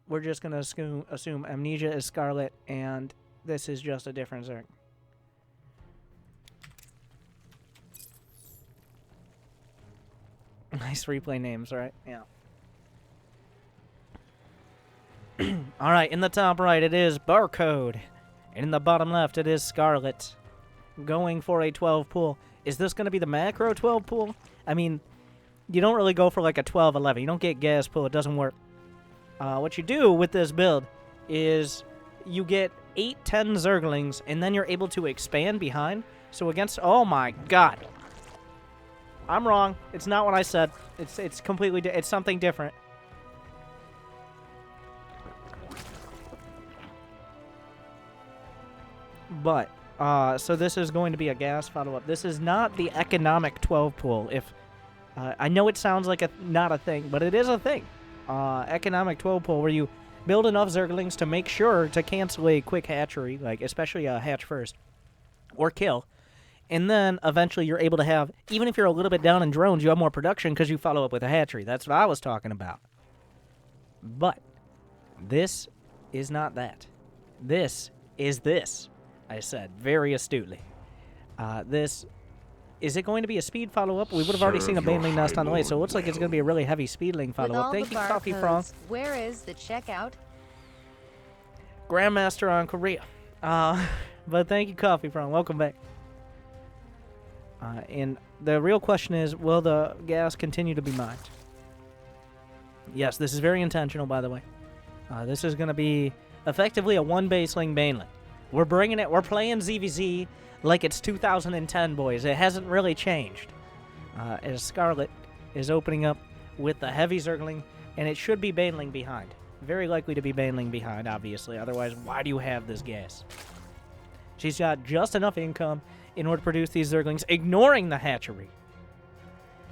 we're just going to assume Amnesia is Scarlett, and this is just a different Zerg. Nice replay names, right? Yeah. All right, in the top right, it is Barcode. And in the bottom left, it is Scarlett. Going for a 12 pool. Is this going to be the macro 12 pool? I mean, you don't really go for like a 12-11. You don't get gas pool. It doesn't work. What you do with this build is you get 8-10 Zerglings, and then you're able to expand behind. So against... Oh, my God. I'm wrong. It's not what I said. It's completely... It's something different. But, so this is going to be a gas follow-up. This is not the economic 12 pool. If I know it sounds like not a thing, but it is a thing. Economic 12 pool where you build enough Zerglings to make sure to cancel a quick hatchery, like especially a hatch first, or kill. And then eventually you're able to have, even if you're a little bit down in drones, you have more production because you follow up with a hatchery. That's what I was talking about. But this is not that. This is this. I said very astutely. Is it going to be a speed follow-up? We would have already seen a baneling nest on the way, so it looks like it's going to be a really heavy speedling follow-up. Thank you, Coffee Frog. Where is the checkout? Grandmaster on Korea. But thank you, Coffee Frog. Welcome back. And the real question is, will the gas continue to be mined? Yes, this is very intentional, by the way. This is going to be effectively a one-baseling baneling. We're bringing it. We're playing ZVZ like it's 2010, boys. It hasn't really changed. As Scarlett is opening up with the heavy Zergling, and it should be baneling behind. Very likely to be baneling behind, obviously. Otherwise, why do you have this gas? She's got just enough income in order to produce these Zerglings, ignoring the hatchery.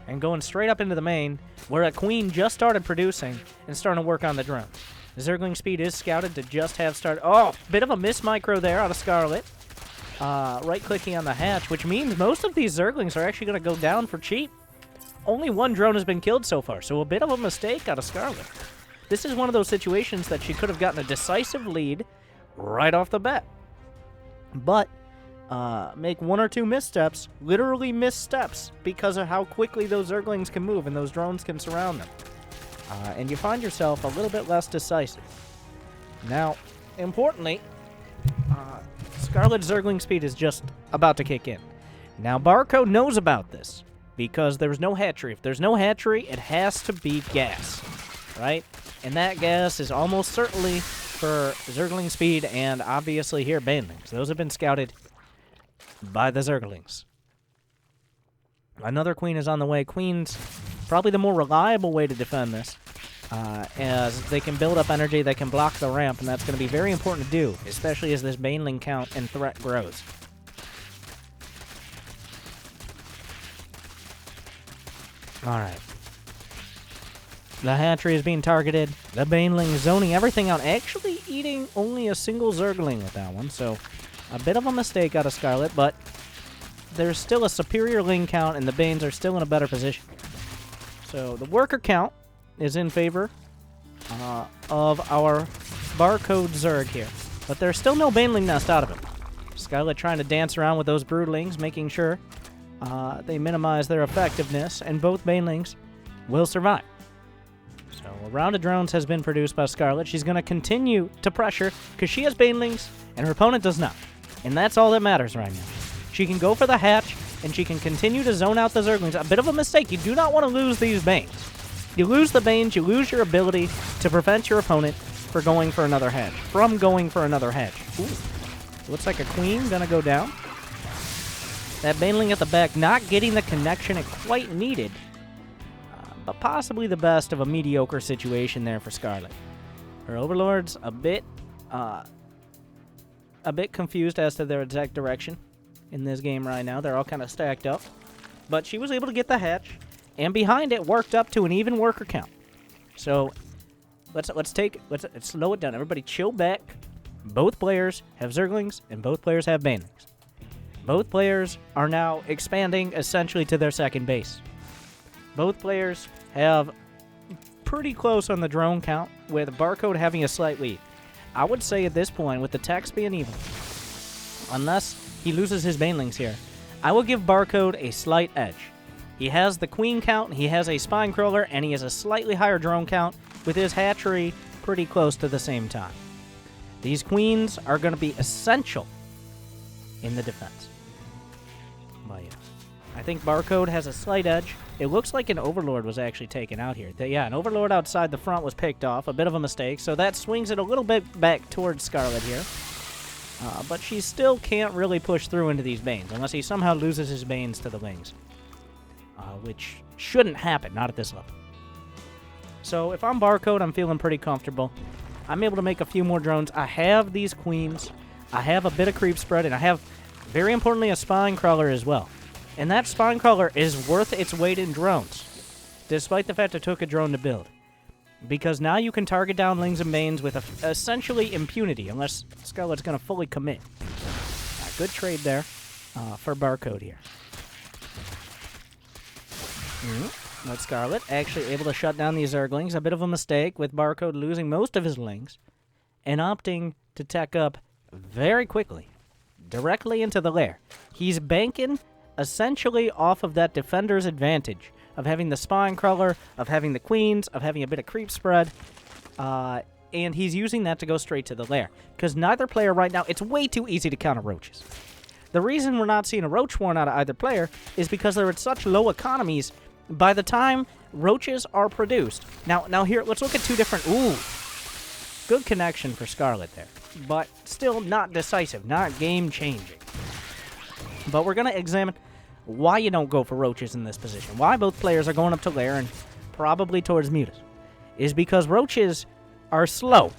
And going straight up into the main, where a queen just started producing and starting to work on the drone. The Zergling speed is scouted to just have started. Oh, bit of a miss micro there out of Scarlett. Right-clicking on the hatch, which means most of these Zerglings are actually going to go down for cheap. Only one drone has been killed so far, so a bit of a mistake out of Scarlett. This is one of those situations that she could have gotten a decisive lead right off the bat. But make one or two missteps, literally missteps, because of how quickly those Zerglings can move and those drones can surround them. And you find yourself a little bit less decisive. Now, importantly, Scarlett's Zergling speed is just about to kick in. Now, Barcode knows about this, because there's no hatchery. If there's no hatchery, it has to be gas, right? And that gas is almost certainly for Zergling speed and obviously here banelings. Those have been scouted by the Zerglings. Another queen is on the way. Queen's probably the more reliable way to defend this, as they can build up energy, they can block the ramp, and that's going to be very important to do, especially as this baneling count and threat grows. Alright. The hatchery is being targeted. The baneling zoning everything out, actually eating only a single Zergling with that one, so a bit of a mistake out of Scarlett, but there's still a superior Ling count, and the Banes are still in a better position. So the worker count is in favor of our Barcode Zerg here. But there's still no baneling nest out of it. Scarlett trying to dance around with those broodlings, making sure they minimize their effectiveness, and both banelings will survive. So a round of drones has been produced by Scarlett. She's going to continue to pressure because she has banelings and her opponent does not. And that's all that matters right now. She can go for the hatch, and she can continue to zone out the Zerglings. A bit of a mistake. You do not want to lose these Banes. You lose the Banes, you lose your ability to prevent your opponent from going for another hatch. Ooh. Looks like a queen going to go down. That baneling at the back not getting the connection it quite needed, but possibly the best of a mediocre situation there for Scarlett. Her overlords a bit confused as to their exact direction in this game right now. They're all kind of stacked up. But she was able to get the hatch, and behind it worked up to an even worker count. So let's slow it down. Everybody chill back. Both players have Zerglings, and both players have banelings. Both players are now expanding essentially to their second base. Both players have pretty close on the drone count, with Barcode having a slight lead. I would say at this point, with the techs being even, unless he loses his banelings here, I will give Barcode a slight edge. He has the queen count, he has a spine crawler, and he has a slightly higher drone count, with his hatchery pretty close to the same time. These queens are going to be essential in the defense. But yeah, I think Barcode has a slight edge. It looks like an Overlord was actually taken out here. Yeah, an Overlord outside the front was picked off, a bit of a mistake, so that swings it a little bit back towards Scarlett here. But she still can't really push through into these Banes, unless he somehow loses his Banes to the Lings. Which shouldn't happen, not at this level. So if I'm Barcode, I'm feeling pretty comfortable. I'm able to make a few more drones. I have these queens. I have a bit of creep spread, and I have, very importantly, a spine crawler as well. And that spine crawler is worth its weight in drones, despite the fact it took a drone to build. Because now you can target down Lings and Banes with essentially impunity, unless Scarlett's going to fully commit. Good trade there for Barcode here. But Scarlett actually able to shut down these Zerglings. A bit of a mistake with Barcode losing most of his Lings and opting to tech up very quickly, directly into the lair. He's banking essentially off of that defender's advantage of having the spine crawler, of having the queens, of having a bit of creep spread, and he's using that to go straight to the lair. Because neither player right now, it's way too easy to counter roaches. The reason we're not seeing a roach swarm out of either player is because they're at such low economies. By the time roaches are produced, now here, let's look at two different. Ooh, good connection for Scarlett there, but still not decisive, not game changing. But we're gonna examine why you don't go for roaches in this position. Why both players are going up to lair and probably towards mutas is because roaches are slow.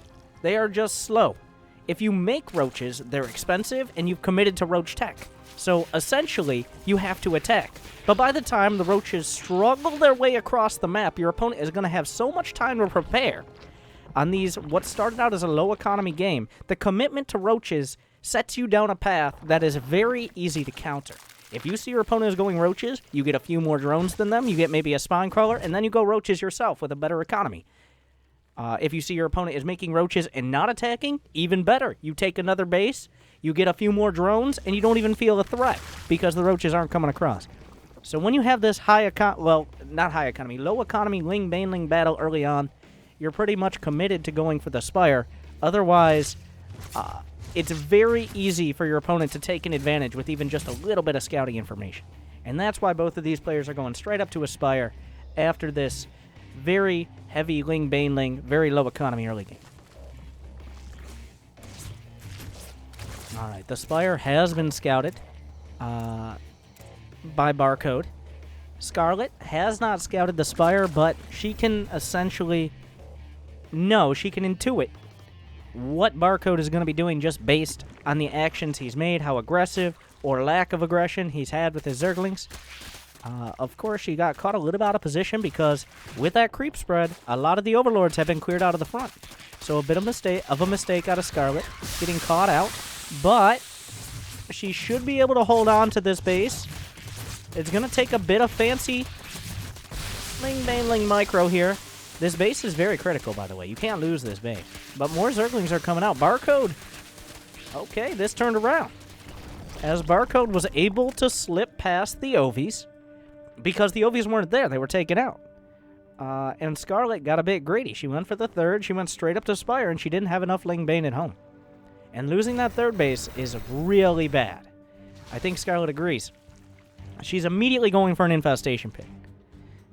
They are just slow. If you make roaches, they're expensive, and you've committed to roach tech. So essentially, you have to attack. But by the time the roaches struggle their way across the map, your opponent is going to have so much time to prepare. On these, what started out as a low economy game, the commitment to roaches sets you down a path that is very easy to counter. If you see your opponent is going roaches, you get a few more drones than them, you get maybe a spine crawler, and then you go roaches yourself with a better economy. If you see your opponent is making roaches and not attacking, even better. You take another base, you get a few more drones, and you don't even feel a threat because the roaches aren't coming across. So when you have this low economy Ling baneling battle early on, you're pretty much committed to going for the Spire. Otherwise, it's very easy for your opponent to take an advantage with even just a little bit of scouting information. And that's why both of these players are going straight up to a Spire after this very heavy Ling baneling, very low economy early game. Alright, the Spire has been scouted by Barcode. Scarlett has not scouted the Spire, but she can essentially she can intuit what Barcode is going to be doing just based on the actions he's made, how aggressive or lack of aggression he's had with his Zerglings. Of course, she got caught a little bit out of position because with that creep spread, a lot of the Overlords have been cleared out of the front. So a bit of a mistake out of Scarlett, getting caught out, but she should be able to hold on to this base. It's going to take a bit of fancy Ling baneling micro here. This base is very critical, by the way. You can't lose this base. But more Zerglings are coming out. Barcode. Okay, this turned around. As Barcode was able to slip past the Ovies, because the Ovies weren't there. They were taken out. And Scarlett got a bit greedy. She went for the third. She went straight up to Spire, and she didn't have enough Ling Bane at home. And losing that third base is really bad. I think Scarlett agrees. She's immediately going for an infestation pick.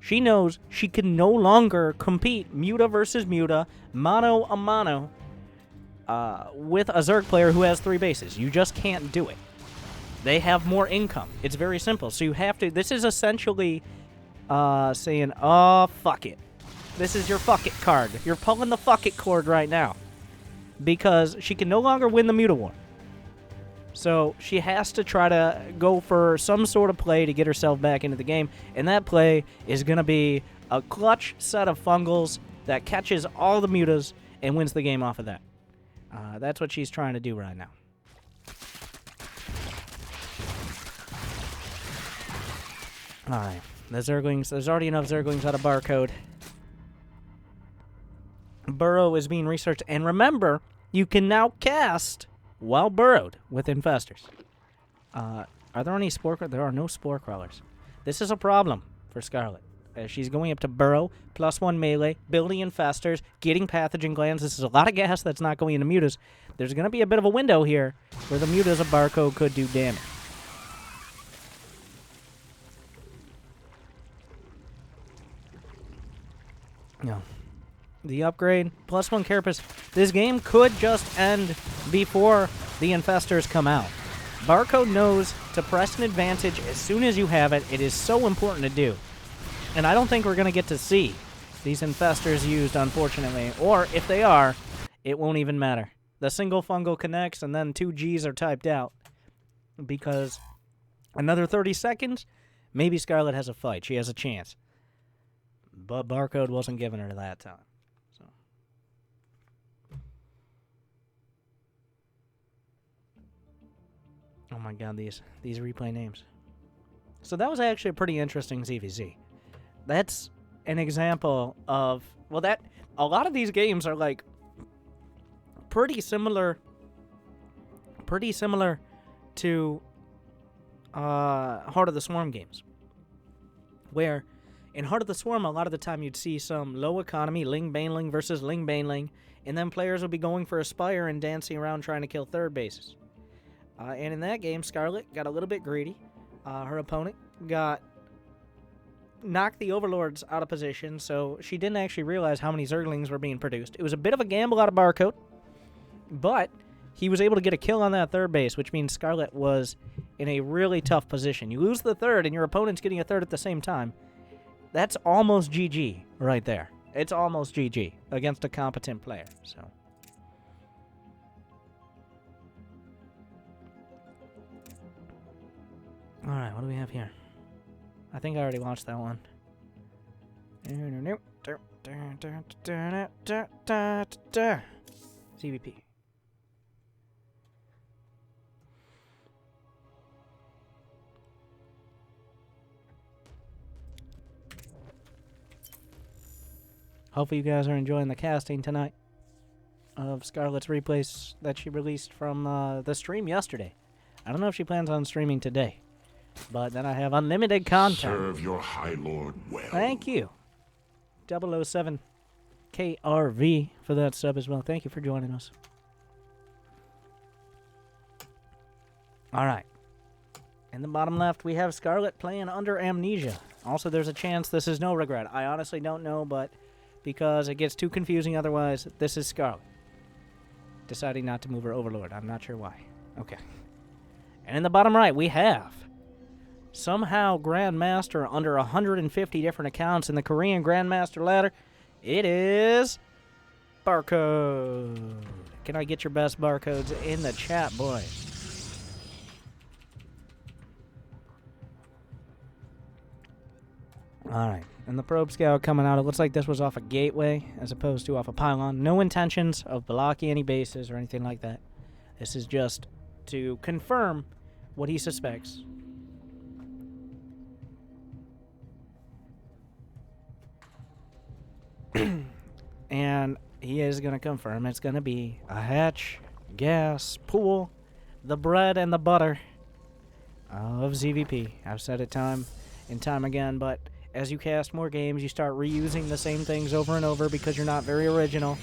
She knows she can no longer compete muta versus muta, mano a mano, with a Zerg player who has 3 bases. You just can't do it. They have more income. It's very simple. So you have to... This is essentially saying, oh, fuck it. This is your fuck it card. You're pulling the fuck it cord right now. Because she can no longer win the Muta War. So she has to try to go for some sort of play to get herself back into the game. And that play is going to be a clutch set of fungals that catches all the mutas and wins the game off of that. That's what she's trying to do right now. Alright, the Zerglings, there's already enough Zerglings out of Barcode. burrow is being researched. And remember, you can now cast while burrowed with infestors. Are there any spore crawlers? There are no spore crawlers. This is a problem for Scarlett. She's going up to burrow, +1 melee, building infestors, getting pathogen glands. This is a lot of gas that's not going into mutas. There's going to be a bit of a window here where the mutas of barcode could do damage. No. The upgrade, +1 carapace. This game could just end before the infestors come out. Barcode knows to press an advantage as soon as you have it. It is so important to do. And I don't think we're going to get to see these infestors used, unfortunately. Or if they are, it won't even matter. The single fungal connects and then 2 Gs are typed out. Because another 30 seconds, maybe Scarlett has a fight. She has a chance. But barcode wasn't giving her that time. So. Oh my god, these replay names. So that was actually a pretty interesting ZVZ. That's an example of, well, that a lot of these games are like pretty similar to Heart of the Swarm games, where in Heart of the Swarm a lot of the time you'd see some low economy Ling baneling versus Ling baneling, and then players would be going for a Spire and dancing around trying to kill third bases. And in that game, Scarlett got a little bit greedy. Her opponent knocked the Overlords out of position, so she didn't actually realize how many Zerglings were being produced. It was a bit of a gamble out of barcode, but he was able to get a kill on that third base, which means Scarlett was in a really tough position. You lose the third, and your opponent's getting a third at the same time. That's almost GG right there. It's almost GG against a competent player. So. All right, what do we have here? I think I already launched that one. CVP. Hopefully you guys are enjoying the casting tonight of Scarlett's replays that she released from the stream yesterday. I don't know if she plans on streaming today. But then I have unlimited content. Serve your High Lord well. Thank you. 007 KRV for that sub as well. Thank you for joining us. All right. In the bottom left, we have Scarlett playing under Amnesia. Also, there's a chance this is NoRegret. I honestly don't know, but because it gets too confusing otherwise, this is Scarlett. Deciding not to move her Overlord. I'm not sure why. Okay. And in the bottom right, we have somehow Grandmaster under 150 different accounts in the Korean Grandmaster ladder. It is Barcode. Can I get your best barcodes in the chat, boys? Alright, and the Probe Scout coming out. It looks like this was off a gateway as opposed to off a pylon. No intentions of blocking any bases or anything like that. This is just to confirm what he suspects. And he is going to confirm it's going to be a hatch, gas, pool, the bread and the butter of ZVP. I've said it time and time again, but as you cast more games, you start reusing the same things over and over because you're not very original.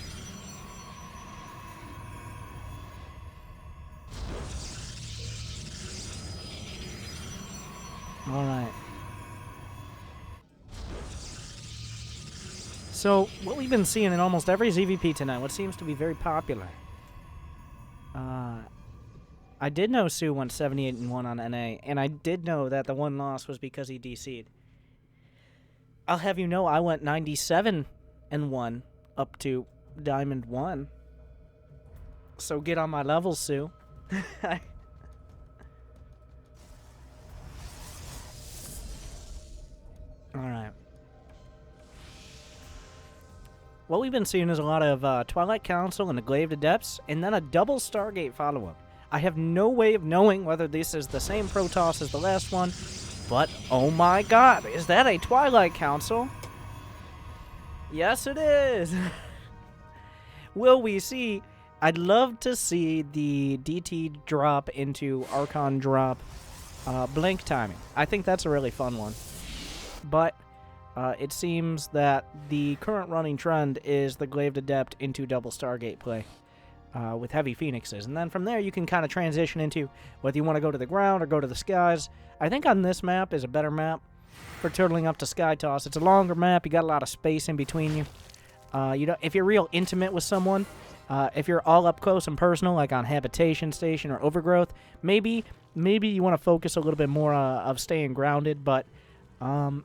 All right. So, what we've been seeing in almost every ZVP tonight, what seems to be very popular. I did know Sue went 78-1 on NA, and I did know that the one loss was because he DC'd. I'll have you know I went 97-1 up to Diamond 1. So get on my level, Sue. Alright. What we've been seeing is a lot of Twilight Council and the Glaive Adepts, and then a double Stargate follow-up. I have no way of knowing whether this is the same Protoss as the last one, but oh my god, is that a Twilight Council? Yes, it is! Will we see? I'd love to see the DT drop into Archon drop blink timing. I think that's a really fun one. But it seems that the current running trend is the Glaved Adept into double Stargate play with heavy Phoenixes. And then from there you can kind of transition into whether you want to go to the ground or go to the skies. I think on this map is a better map for turtling up to Sky Toss. It's a longer map. You got a lot of space in between you. If you're real intimate with someone, if you're all up close and personal, like on Habitation Station or Overgrowth, maybe you want to focus a little bit more of staying grounded. But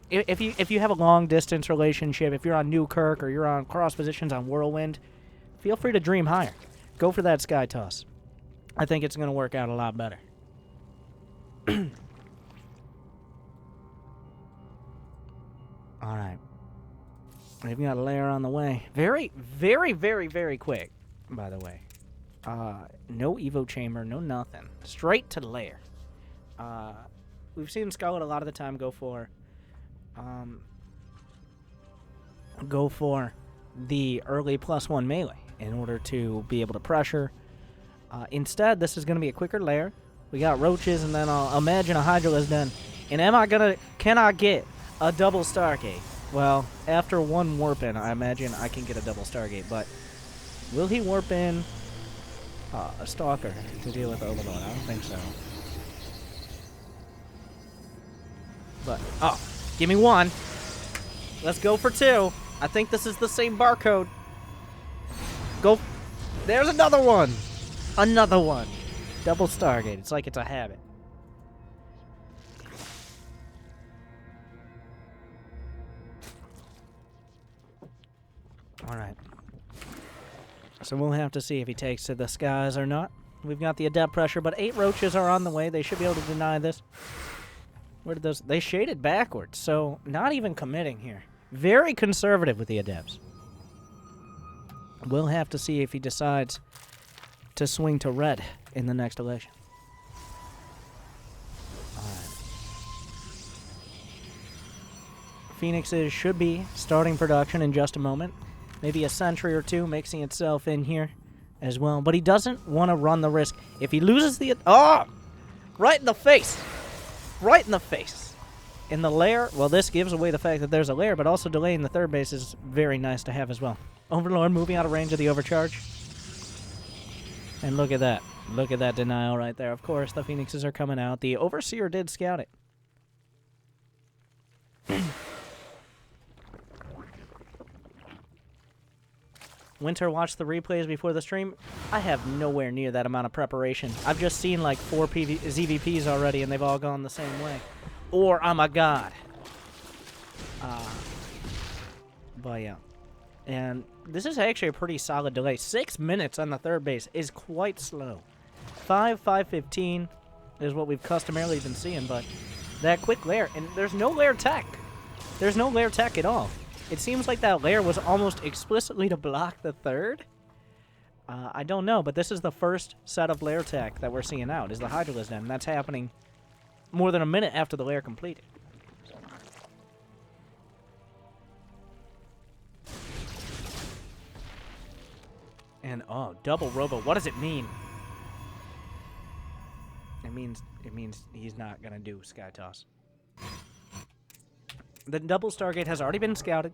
if you have a long distance relationship, if you're on Newkirk or you're on cross positions on Whirlwind, feel free to dream higher. Go for that Sky Toss. I think it's going to work out a lot better. All right. We've got a layer on the way. Very, very, very, very quick, by the way. No Evo chamber, no nothing. Straight to the layer. We've seen Scarlett a lot of the time go for the early +1 melee in order to be able to pressure. Instead, this is going to be a quicker layer. We got Roaches, and then I'll imagine a Hydra is done. And can I get a double Stargate? Well, after one warp in, I imagine I can get a double Stargate, but will he warp in a Stalker to deal with Overlord? I don't think so. But, give me one. Let's go for two. I think this is the same barcode. Go. There's another one. Another one. Double Stargate. It's like it's a habit. Alright. So we'll have to see if he takes to the skies or not. We've got the Adept pressure, but 8 Roaches are on the way. They should be able to deny this. Where did those... They shaded backwards, so not even committing here. Very conservative with the Adepts. We'll have to see if he decides to swing to red in the next election. Alright. Phoenixes should be starting production in just a moment. Maybe a sentry or two mixing itself in here as well. But he doesn't want to run the risk. If he loses the... Oh! Right in the face! Right in the face. In the lair, well, this gives away the fact that there's a lair, but also delaying the third base is very nice to have as well. Overlord moving out of range of the overcharge. And look at that. Look at that denial right there. Of course, the Phoenixes are coming out. The Overseer did scout it. Winter watched the replays before the stream. I have nowhere near that amount of preparation. I've just seen like 4 ZVPs already, and they've all gone the same way. Or I'm a god. But yeah. And this is actually a pretty solid delay. 6 minutes on the third base is quite slow. 5:15 is what we've customarily been seeing, but that quick lair, and there's no lair tech. There's no lair tech at all. It seems like that lair was almost explicitly to block the third. I don't know, but this is the first set of lair tech that we're seeing out, is the Hydra Den, and that's happening more than a minute after the lair completed. And, oh, double robo. What does it mean? It means he's not going to do Sky Toss. The double Stargate has already been scouted.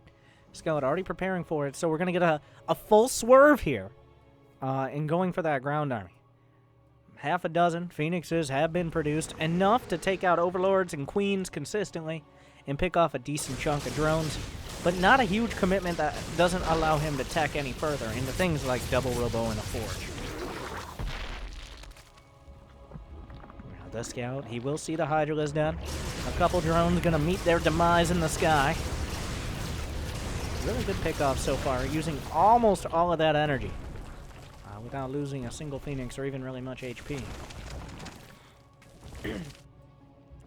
Scarlett already preparing for it, so we're going to get a full swerve here in going for that ground army. Half a dozen Phoenixes have been produced, enough to take out Overlords and Queens consistently and pick off a decent chunk of drones, but not a huge commitment that doesn't allow him to tech any further into things like double robo and a forge. The scout, he will see the Hydra done. A couple drones gonna meet their demise in the sky. Really good pickoff so far, using almost all of that energy without losing a single Phoenix or even really much HP.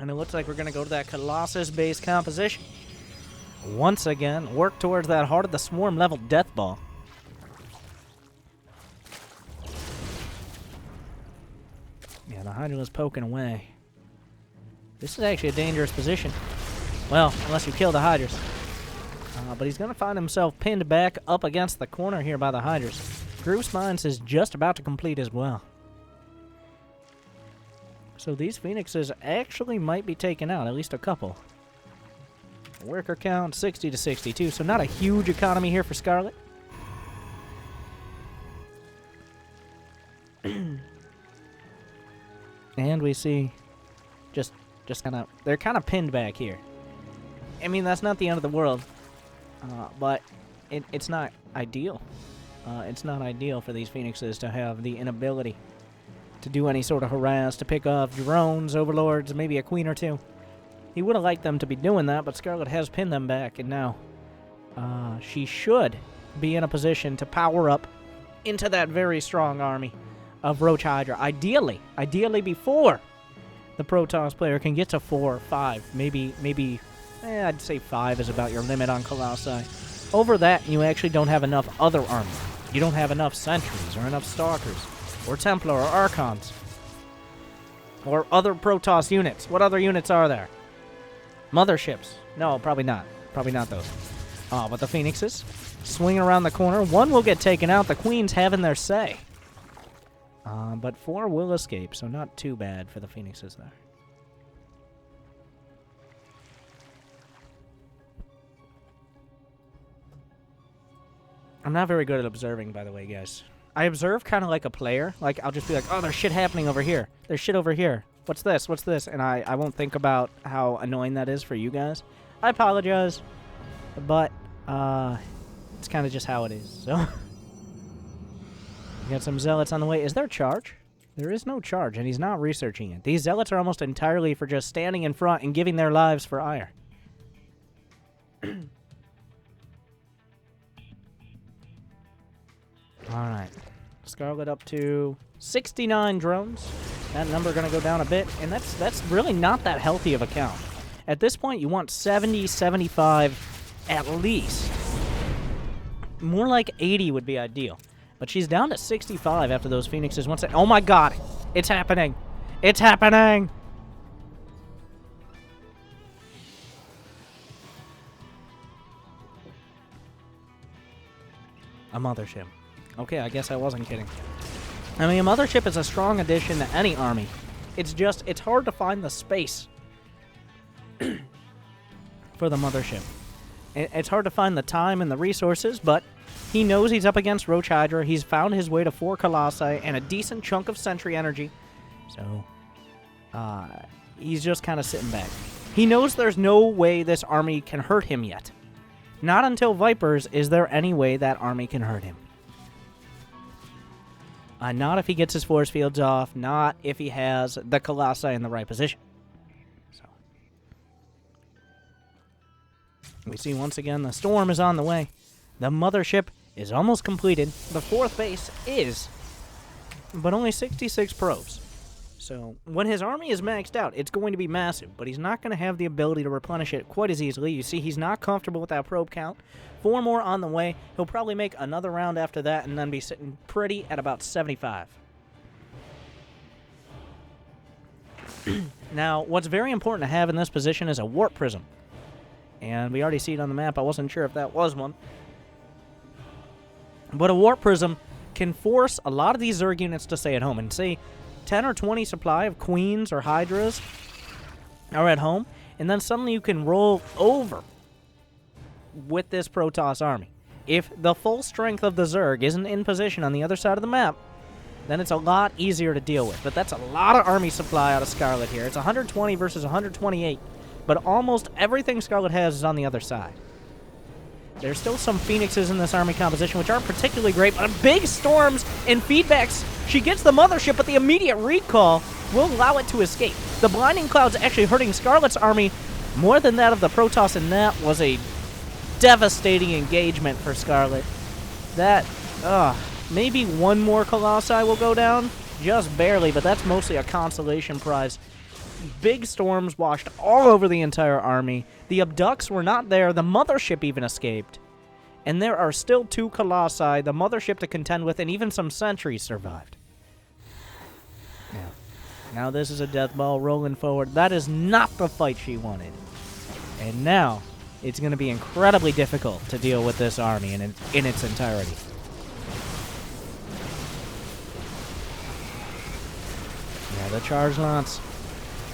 And it looks like we're gonna go to that Colossus-based composition. Once again, work towards that Heart of the Swarm level death ball. Yeah, the Hydra's poking away. This is actually a dangerous position. Well, unless you kill the Hydras. But he's going to find himself pinned back up against the corner here by the Hydras. Groove Spines is just about to complete as well. So these Phoenixes actually might be taken out, at least a couple. Worker count, 60 to 62, so not a huge economy here for Scarlett. And we see just kind of, they're kind of pinned back here. I mean, that's not the end of the world, but it's not ideal. It's not ideal for these Phoenixes to have the inability to do any sort of harass, to pick off drones, overlords, maybe a queen or two. He would have liked them to be doing that, but Scarlett has pinned them back, and now she should be in a position to power up into that very strong army of Roach Hydra. Ideally before the Protoss player can get to 4 or 5, maybe I'd say 5 is about your limit on Colossi. Over that, you actually don't have enough other armor. You don't have enough sentries, or enough stalkers, or Templar, or Archons, or other Protoss units. What other units are there? Motherships. No, probably not. Probably not those. Oh, but the Phoenixes swing around the corner. One will get taken out. The Queen's having their say. But 4 will escape, so not too bad for the Phoenixes there. I'm not very good at observing, by the way, guys. I observe kind of like a player. Like, I'll just be like, oh, there's shit happening over here. There's shit over here. What's this? What's this? And I won't think about how annoying that is for you guys. I apologize, but it's kind of just how it is, so. We got some Zealots on the way. Is there charge? There is no charge, and he's not researching it. These Zealots are almost entirely for just standing in front and giving their lives for ire. Alright. Scarlett up to 69 drones. That number going to go down a bit, and that's really not that healthy of a count. At this point, you want 70, 75 at least. More like 80 would be ideal. But she's down to 65 after those Phoenixes. Once oh my god! It's happening! It's happening! A mothership. Okay, I guess I wasn't kidding. I mean, a mothership is a strong addition to any army. It's hard to find the space for the mothership. It's hard to find the time and the resources, but he knows he's up against Roach Hydra. He's found his way to 4 Colossi and a decent chunk of sentry energy. So, he's just kind of sitting back. He knows there's no way this army can hurt him yet. Not until Vipers is there any way that army can hurt him. Not if he gets his force fields off, not if he has the Colossi in the right position. So, we see once again the storm is on the way. The mothership is almost completed. The 4th base is, but only 66 probes. So, when his army is maxed out, it's going to be massive, but he's not going to have the ability to replenish it quite as easily. You see, he's not comfortable with that probe count. 4 more on the way. He'll probably make another round after that and then be sitting pretty at about 75. Now, what's very important to have in this position is a warp prism. And we already see it on the map. I wasn't sure if that was one. But a warp prism can force a lot of these Zerg units to stay at home. And say 10 or 20 supply of Queens or Hydras are at home, and then suddenly you can roll over with this Protoss army. If the full strength of the Zerg isn't in position on the other side of the map, then it's a lot easier to deal with. But that's a lot of army supply out of Scarlett here. It's 120 versus 128, but almost everything Scarlett has is on the other side. There's still some Phoenixes in this army composition, which aren't particularly great, but big storms and feedbacks. She gets the mothership, but the immediate recall will allow it to escape. The blinding cloud's actually hurting Scarlett's army more than that of the Protoss, and that was a devastating engagement for Scarlett. That, maybe 1 more Colossi will go down, just barely, but that's mostly a consolation prize. Big storms washed all over the entire army. The abducts were not there. The mothership even escaped. And there are still 2 Colossi, the mothership to contend with, and even some sentries survived. Yeah. Now this is a death ball rolling forward. That is not the fight she wanted. And now it's going to be incredibly difficult to deal with this army in its entirety. Yeah, the charge lots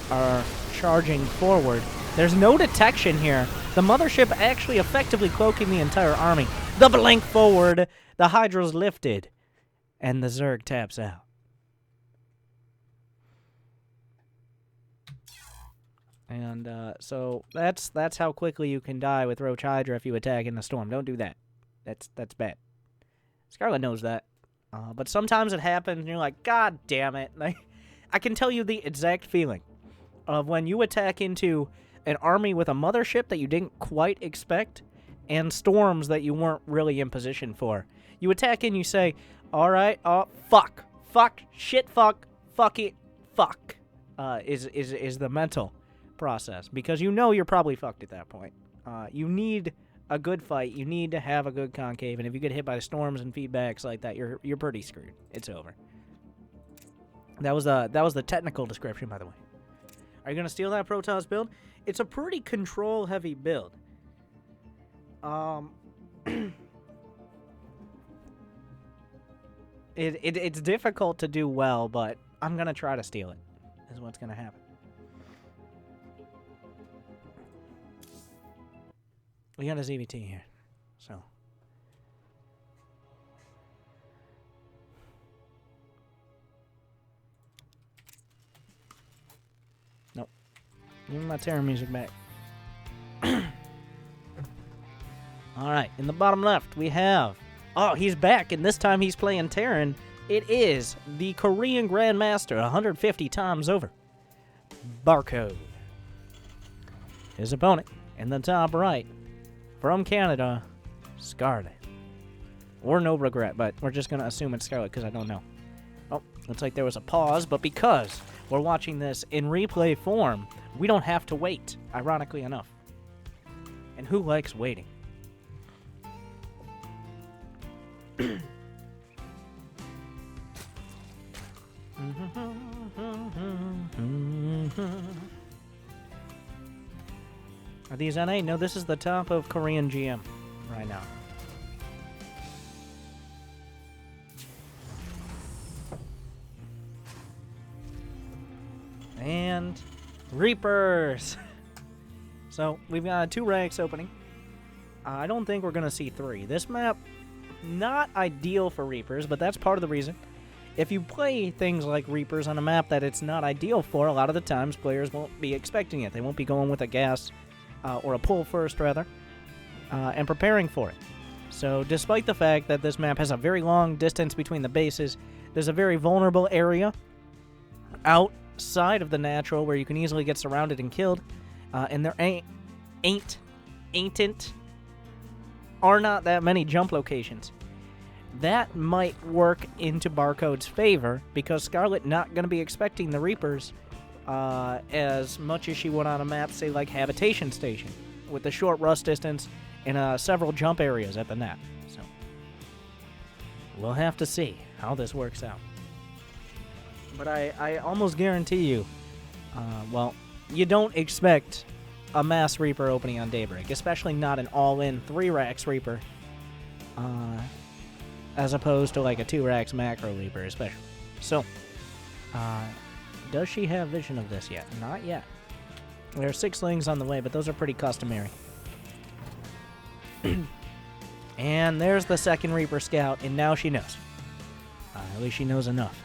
are charging forward. There's no detection here. The mothership actually effectively cloaking the entire army. The blink forward. The Hydra's lifted. And the Zerg taps out. And so that's how quickly you can die with Roach Hydra if you attack in the storm. Don't do that. That's bad. Scarlett knows that. But sometimes it happens and you're like, God damn it. Like, I can tell you the exact feeling of when you attack into an army with a mothership that you didn't quite expect and storms that you weren't really in position for. You attack and you say, alright, fuck, shit, fuck it, fuck, is the mental process. Because you know you're probably fucked at that point. You need a good fight. You need to have a good concave, and if you get hit by storms and feedbacks like that, you're pretty screwed. It's over. That was the technical description, by the way. Are you gonna steal that Protoss build? It's a pretty control-heavy build. It's difficult to do well, but I'm gonna try to steal it. Is what's gonna happen. We got a ZVT here, so. Nope. Give me my Terror music back. Alright, in the bottom left, we have... Oh, he's back, and this time he's playing Terran. It is the Korean Grandmaster, 150 times over. Barcode. His opponent, in the top right, from Canada, Scarlett. Or NoRegret, but we're just going to assume it's Scarlett because I don't know. Oh, looks like there was a pause, but because we're watching this in replay form, we don't have to wait, ironically enough. And who likes waiting? Are these NA? No, this is the top of Korean GM right now. And Reapers. So we've got 2 ranks opening. I don't think we're going to see 3. This map, not ideal for Reapers, but that's part of the reason. If you play things like Reapers on a map that it's not ideal for, a lot of the times players won't be expecting it. They won't be going with a gas or a pull first, rather, and preparing for it. So despite the fact that this map has a very long distance between the bases, there's a very vulnerable area outside of the natural where you can easily get surrounded and killed, and there are not that many jump locations. That might work into Barcode's favor because Scarlett not going to be expecting the Reapers as much as she would on a map, say, like Habitation Station, with the short rust distance and several jump areas at the net. So we'll have to see how this works out. But I almost guarantee you, well, you don't expect a mass Reaper opening on Daybreak, especially not an all-in 3-racks Reaper, as opposed to like a 2-racks macro Reaper, especially. So, does she have vision of this yet? Not yet. There are 6 Lings on the way, but those are pretty customary. And there's the second Reaper Scout, and now she knows. At least she knows enough.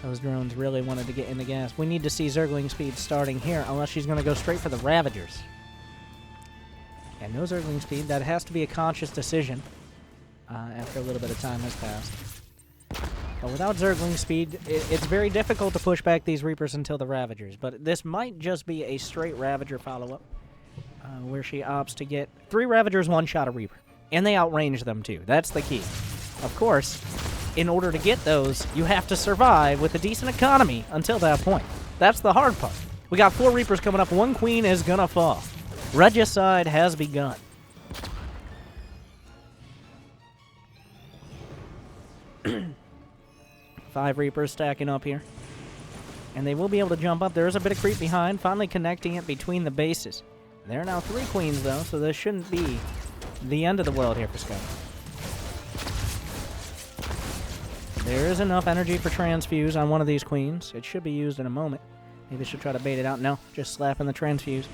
Those drones really wanted to get in the gas. We need to see Zergling speed starting here, unless she's going to go straight for the Ravagers. And no Zergling speed. That has to be a conscious decision after a little bit of time has passed. But without Zergling speed, it's very difficult to push back these Reapers until the Ravagers. But this might just be a straight Ravager follow-up, where she opts to get 3 Ravagers, 1-shot a Reaper. And they outrange them, too. That's the key. Of course, in order to get those, you have to survive with a decent economy until that point. That's the hard part. We got 4 Reapers coming up. 1 Queen is gonna fall. Regicide has begun. Five Reapers stacking up here. And they will be able to jump up. There is a bit of creep behind, finally connecting it between the bases. There are now 3 Queens, though, so this shouldn't be the end of the world here for Scarlett. There is enough energy for transfuse on one of these queens. It should be used in a moment. Maybe they should try to bait it out. No, just slapping the transfuse.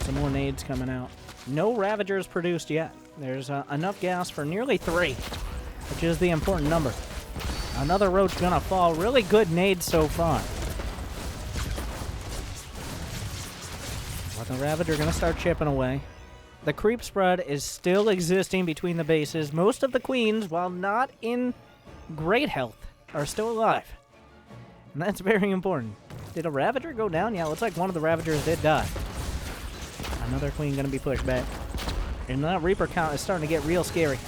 Some more nades coming out. No Ravagers produced yet. There's enough gas for nearly 3, which is the important number. Another Roach gonna fall. Really good nades so far. But the Ravager gonna start chipping away. The creep spread is still existing between the bases. Most of the queens, while not in great health, are still alive. And that's very important. Did a Ravager go down? Yeah, looks like one of the Ravagers did die. Another queen going to be pushed back. And that Reaper count is starting to get real scary.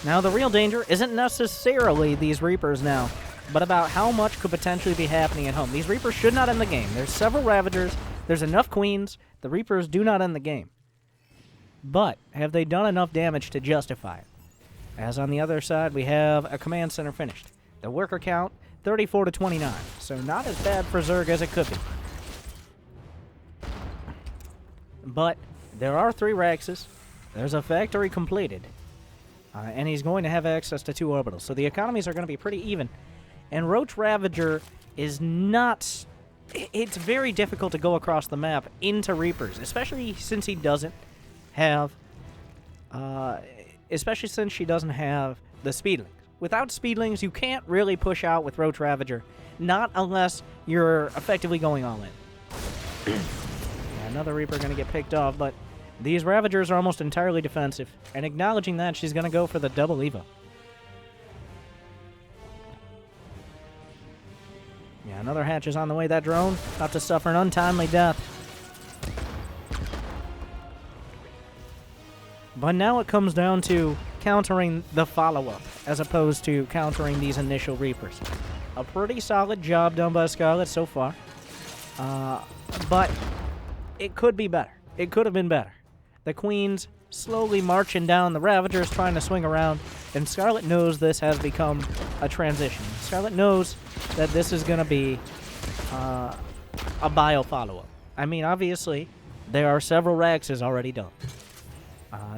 Now, the real danger isn't necessarily these Reapers now, but about how much could potentially be happening at home. These Reapers should not end the game. There's several Ravagers. There's enough queens. The Reapers do not end the game. But have they done enough damage to justify it? As on the other side, we have a command center finished. The worker count, 34 to 29. So not as bad for Zerg as it could be. But there are 3 Raxes. There's a factory completed. And he's going to have access to 2 orbitals. So the economies are going to be pretty even. And Roach Ravager is not... It's very difficult to go across the map into Reapers, especially since he doesn't have... especially since she doesn't have the Speedlings. Without Speedlings, you can't really push out with Roach Ravager. Not unless you're effectively going all in. Another Reaper going to get picked off, but these Ravagers are almost entirely defensive. And acknowledging that, she's going to go for the double Evo. Yeah, another hatch is on the way. That drone about to suffer an untimely death. But now it comes down to countering the follow-up, as opposed to countering these initial Reapers. A pretty solid job done by Scarlett so far. But it could be better. It could have been better. The Queen's slowly marching down. The Ravager's trying to swing around. And Scarlett knows this has become a transition. Scarlett knows that this is going to be a bio follow-up. I mean, obviously, there are several Raxes already done.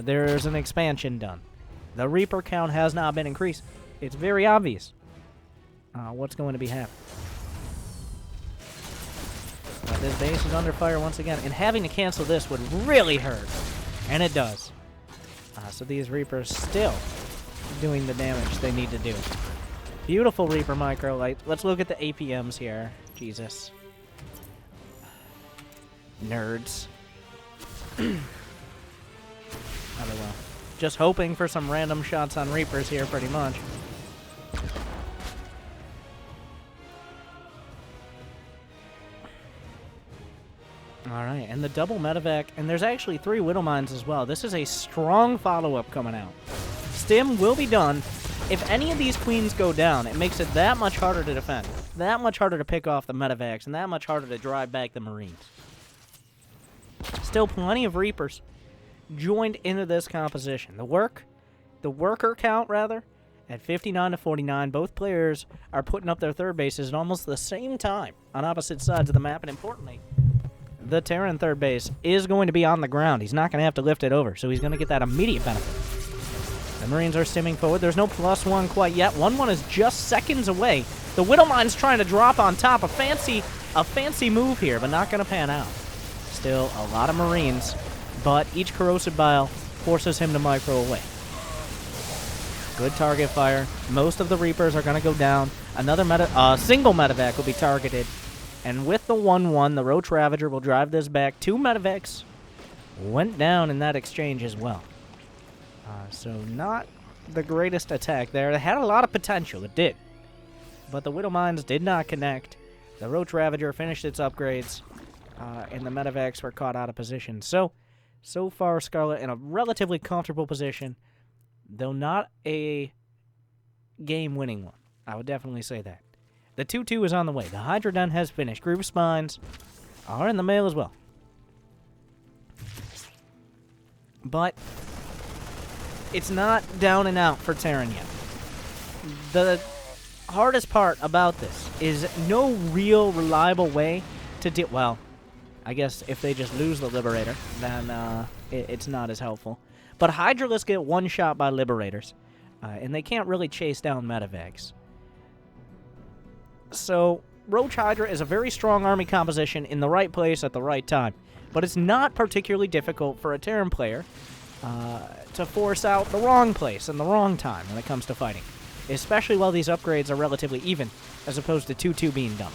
There's an expansion done. The Reaper count has not been increased. It's very obvious what's going to be happening. This base is under fire once again, and having to cancel this would really hurt. And it does. So these Reapers still doing the damage they need to do. Beautiful Reaper micro light. Let's look at the APMs here. Jesus. Nerds. Oh well. Just hoping for some random shots on Reapers here, pretty much. Alright, and the double medevac, and there's actually 3 Widow Mines as well. This is a strong follow-up coming out. Stim will be done. If any of these queens go down, it makes it that much harder to defend. That much harder to pick off the medevacs, and that much harder to drive back the Marines. Still plenty of Reapers joined into this composition. The worker count, rather, at 59 to 49. Both players are putting up their third bases at almost the same time on opposite sides of the map, and importantly, the Terran third base is going to be on the ground. He's not going to have to lift it over, so he's going to get that immediate benefit. The Marines are stimming forward. There's no +1 quite yet. 1-1 is just seconds away. The Widowmine's trying to drop on top. A fancy move here, but not going to pan out. Still a lot of Marines, but each corrosive bile forces him to micro away. Good target fire. Most of the Reapers are going to go down. Another single medevac will be targeted. And with the 1-1, the Roach Ravager will drive this back. 2 medevacs went down in that exchange as well. So not the greatest attack there. It had a lot of potential. It did. But the Widow Mines did not connect. The Roach Ravager finished its upgrades. And the medevacs were caught out of position. So far, Scarlett in a relatively comfortable position. Though not a game-winning one. I would definitely say that. The 2-2 is on the way. The Hydra Den has finished. Groove Spines are in the mail as well. But it's not down and out for Terran yet. The hardest part about this is no real reliable way to deal... Well, I guess if they just lose the Liberator, then it's not as helpful. But Hydralists get one shot by Liberators, and they can't really chase down Medivacs. So Roach Hydra is a very strong army composition in the right place at the right time. But it's not particularly difficult for a Terran player to force out the wrong place and the wrong time when it comes to fighting. Especially while these upgrades are relatively even, as opposed to 2-2 being done.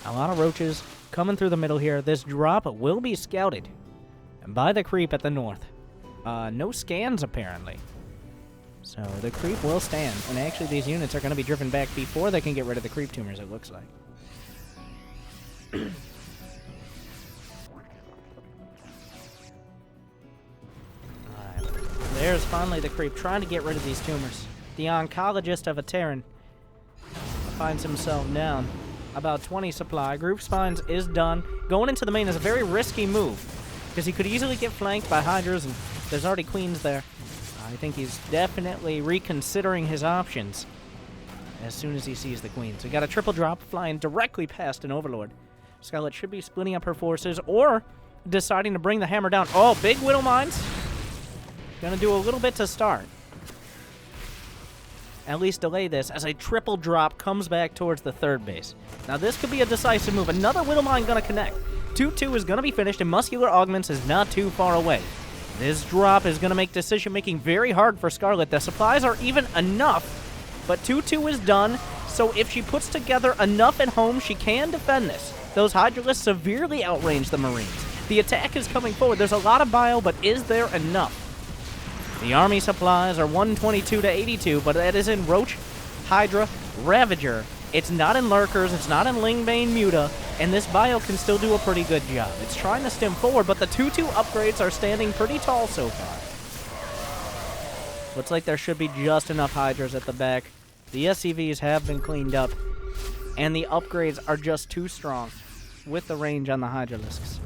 A lot of Roaches coming through the middle here. This drop will be scouted by the creep at the north. No scans, apparently. So the creep will stand. And actually, these units are going to be driven back before they can get rid of the creep tumors, it looks like. Alright. There's finally the creep trying to get rid of these tumors. The oncologist of a Terran finds himself down. About 20 supply. Group Spines is done. Going into the main is a very risky move, because he could easily get flanked by Hydras, and there's already Queens there. I think he's definitely reconsidering his options as soon as he sees the Queens. We got a triple drop flying directly past an Overlord. Scarlett should be splitting up her forces, or deciding to bring the hammer down. Oh, big Widow Mines. Gonna do a little bit to start. At least delay this as a triple drop comes back towards the third base. Now this could be a decisive move. Another Widow Mine gonna connect. 2-2 is gonna be finished, and Muscular Augments is not too far away. This drop is gonna make decision-making very hard for Scarlett. The supplies are even enough, but 2-2 is done, so if she puts together enough at home, she can defend this. Those Hydralists severely outrange the Marines. The attack is coming forward. There's a lot of bio, but is there enough? The army supplies are 122 to 82, but that is in Roach, Hydra, Ravager. It's not in Lurkers, it's not in Ling, Bane, Muta, and this bio can still do a pretty good job. It's trying to stem forward, but the 2-2 upgrades are standing pretty tall so far. Looks like there should be just enough Hydras at the back. The SCVs have been cleaned up, and the upgrades are just too strong with the range on the Hydralisks.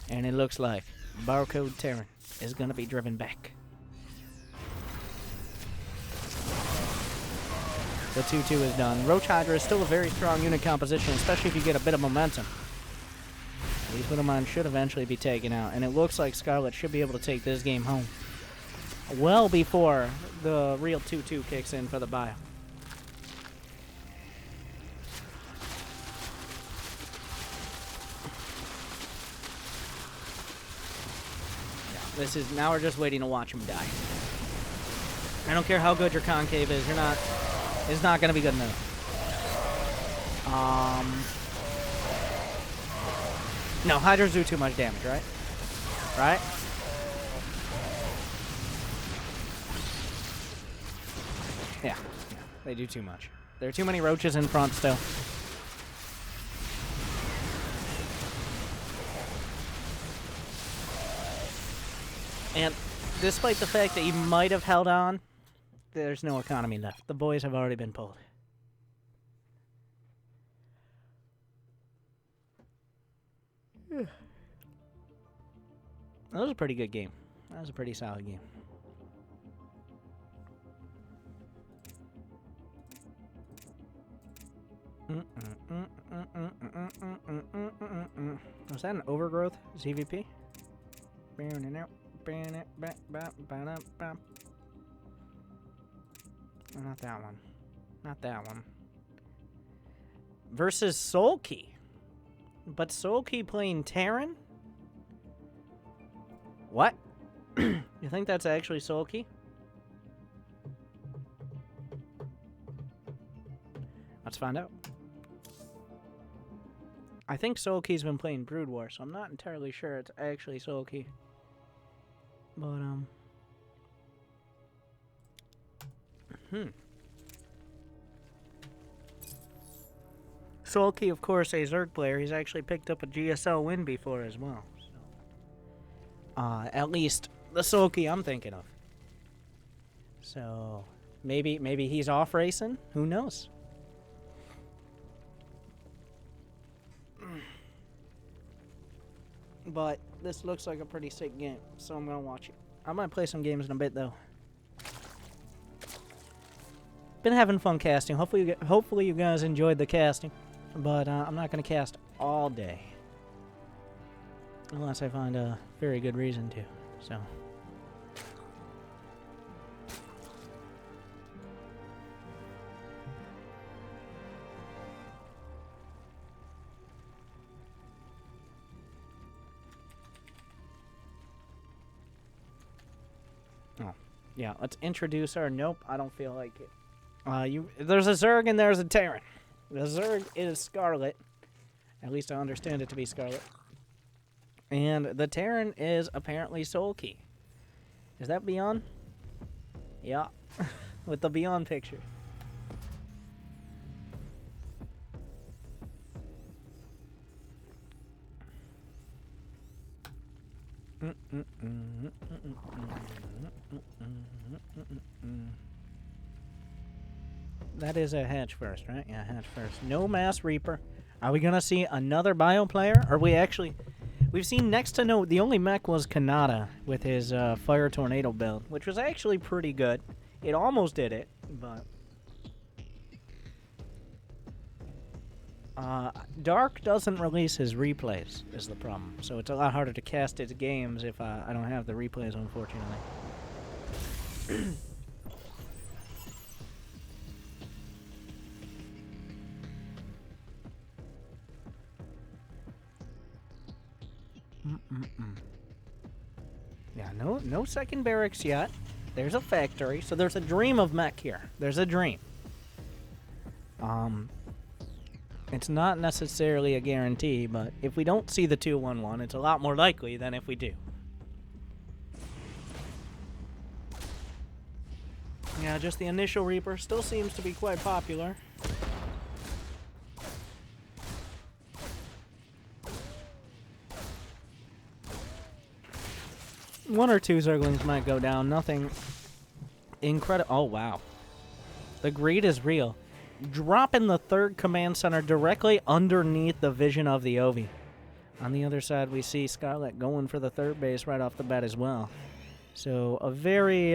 And it looks like Barcode Terran is going to be driven back. The 2-2 is done. Roach Hydra is still a very strong unit composition, especially if you get a bit of momentum. These Widow Mines should eventually be taken out, and it looks like Scarlett should be able to take this game home well before the real 2-2 kicks in for the bio. Yeah, now we're just waiting to watch him die. I don't care how good your concave is, it's not going to be good enough. No, Hydras do too much damage, right? Right? Yeah, they do too much. There are too many Roaches in front still. And despite the fact that he might have held on, there's no economy left. The boys have already been pulled. That was a pretty good game. That was a pretty solid game. Was that an overgrowth ZVP? Not that one. Not that one. Versus Soulkey. But Soulkey playing Terran? What? You think that's actually Soulkey? Let's find out. I think Soulkey's been playing Brood War, so I'm not entirely sure it's actually Soulkey. But, Soulkey, of course, a Zerg player. He's actually picked up a GSL win before as well. So, at least the Soulkey I'm thinking of. So, maybe he's off racing. Who knows? But this looks like a pretty sick game, so I'm gonna watch it. I might play some games in a bit though. Been having fun casting. Hopefully you guys enjoyed the casting. But I'm not gonna cast all day. Unless I find a very good reason to, so. Oh, yeah, let's introduce her. Nope, I don't feel like it. There's a Zerg and there's a Terran. The Zerg is Scarlett. At least I understand it to be Scarlett. And the Terran is apparently Soul Key. Is that Beyond? Yeah, with the Beyond picture. That is a hatch first, right? Yeah, hatch first. No Mass Reaper. Are we gonna see another Bio player? Are we actually... We've seen next to no... The only mech was Kanata with his Fire Tornado build, which was actually pretty good. It almost did it, but... Dark doesn't release his replays, is the problem. So it's a lot harder to cast its games if I don't have the replays, unfortunately. Yeah, no second barracks yet. There's a factory, so there's a dream of mech here. There's a dream. It's not necessarily a guarantee, but if we don't see the 2-1-1, it's a lot more likely than if we do. Yeah, just the initial Reaper still seems to be quite popular. One or two Zerglings might go down. Nothing incredible. Oh, wow. The greed is real. Dropping the third command center directly underneath the vision of the Ovi. On the other side, we see Scarlett going for the third base right off the bat as well. So, a very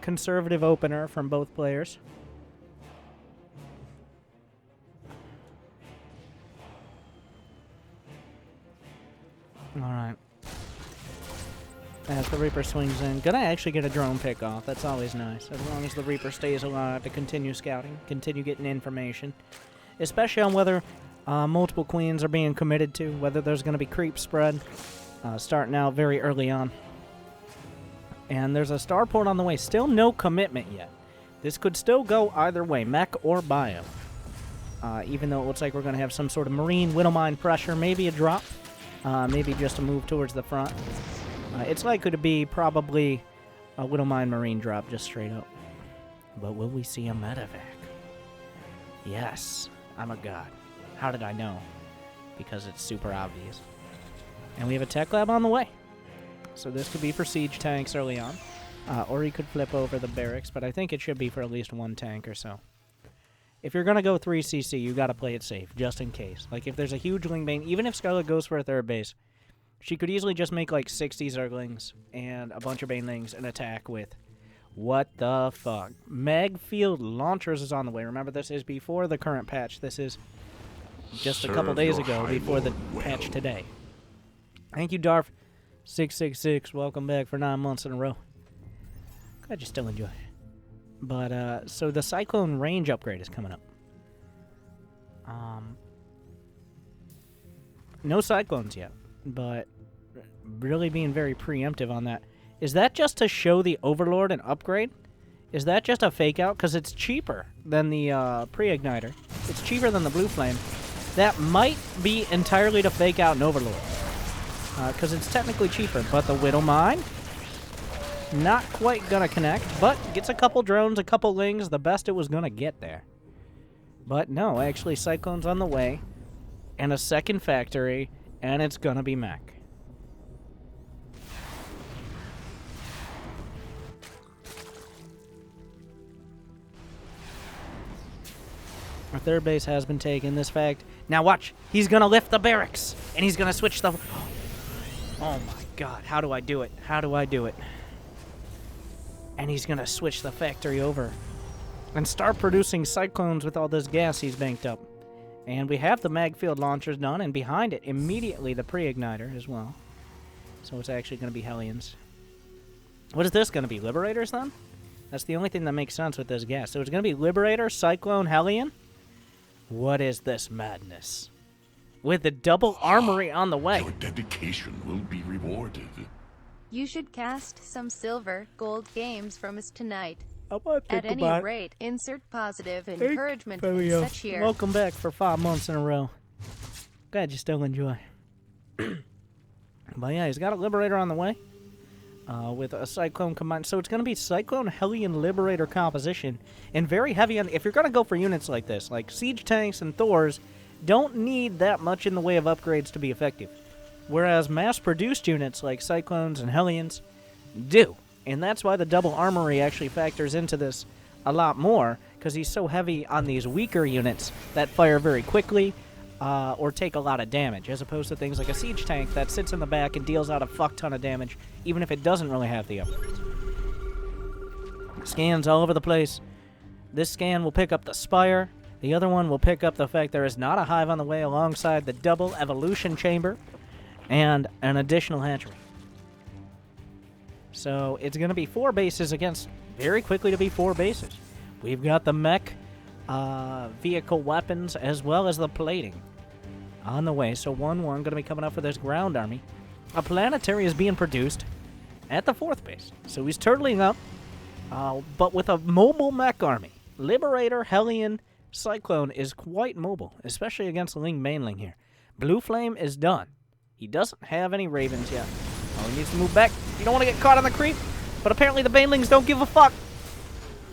conservative opener from both players. Alright. As the Reaper swings in, gonna actually get a drone pick off. That's always nice. As long as the Reaper stays alive to continue scouting, continue getting information. Especially on whether multiple queens are being committed to, whether there's gonna be creep spread. Starting out very early on. And there's a starport on the way. Still no commitment yet. This could still go either way, mech or bio. Even though it looks like we're gonna have some sort of marine Widowmine pressure, maybe a drop. Maybe just a move towards the front. It's likely to be probably a Widowmine Marine drop, just straight up. But will we see a medevac? Yes, I'm a god. How did I know? Because it's super obvious. And we have a tech lab on the way. So this could be for siege tanks early on. Or he could flip over the barracks, but I think it should be for at least one tank or so. If you're going to go 3cc, you got to play it safe, just in case. Like, if there's a huge Ling Bane, even if Scarlett goes for a third base, she could easily just make like 60 Zerglings and a bunch of Banelings and attack with what the fuck. Magfield Launchers is on the way. Remember, this is before the current patch. This is just a couple days ago before the patch today. Thank you, Darf666. Welcome back for 9 months in a row. Glad you still enjoy it. But, so the Cyclone range upgrade is coming up. No Cyclones yet. But really being very preemptive on that. Is that just to show the Overlord an upgrade? Is that just a fake out? Because it's cheaper than the pre-igniter. It's cheaper than the Blue Flame. That might be entirely to fake out an Overlord. Because it's technically cheaper. But the Widowmine, not quite going to connect. But gets a couple drones, a couple Lings. The best it was going to get there. But no, actually Cyclone's on the way. And a second factory. And it's gonna be mech. Our third base has been taken. This fact. Now watch. He's gonna lift the barracks. And he's gonna switch the... Oh my god. How do I do it? How do I do it? And he's gonna switch the factory over. And start producing cyclones with all this gas he's banked up. And we have the Magfield launchers done, and behind it, immediately the pre-igniter as well. So it's actually going to be Hellions. What is this going to be? Liberators, then? That's the only thing that makes sense with this gas. So it's going to be Liberator, Cyclone, Hellion? What is this madness? With the double armory on the way. Your dedication will be rewarded. You should cast some silver, gold games from us tonight. I might think At any about it. rate, insert positive Thank encouragement you. in such here. Welcome back for 5 months in a row. Glad you still enjoy. But yeah, he's got a Liberator on the way. With a Cyclone combined. So it's going to be Cyclone, Hellion, Liberator composition. And very heavy on... If you're going to go for units like this, like Siege Tanks and Thors, don't need that much in the way of upgrades to be effective. Whereas mass-produced units like Cyclones and Hellions do. And that's why the double armory actually factors into this a lot more, because he's so heavy on these weaker units that fire very quickly or take a lot of damage, as opposed to things like a Siege Tank that sits in the back and deals out a fuck ton of damage, even if it doesn't really have the upgrades. Scans all over the place. This scan will pick up the Spire. The other one will pick up the fact there is not a hive on the way alongside the double evolution chamber and an additional hatchery. So it's going to be 4 bases against very quickly to be 4 bases. We've got the mech vehicle weapons as well as the plating on the way. So 1-1 going to be coming up for this ground army. A planetary is being produced at the 4th base. So he's turtling up, but with a mobile mech army. Liberator, Hellion, Cyclone is quite mobile, especially against Ling baneling here. Blue Flame is done. He doesn't have any Ravens yet. Oh, he needs to move back. You don't want to get caught on the creep. But apparently the banelings don't give a fuck.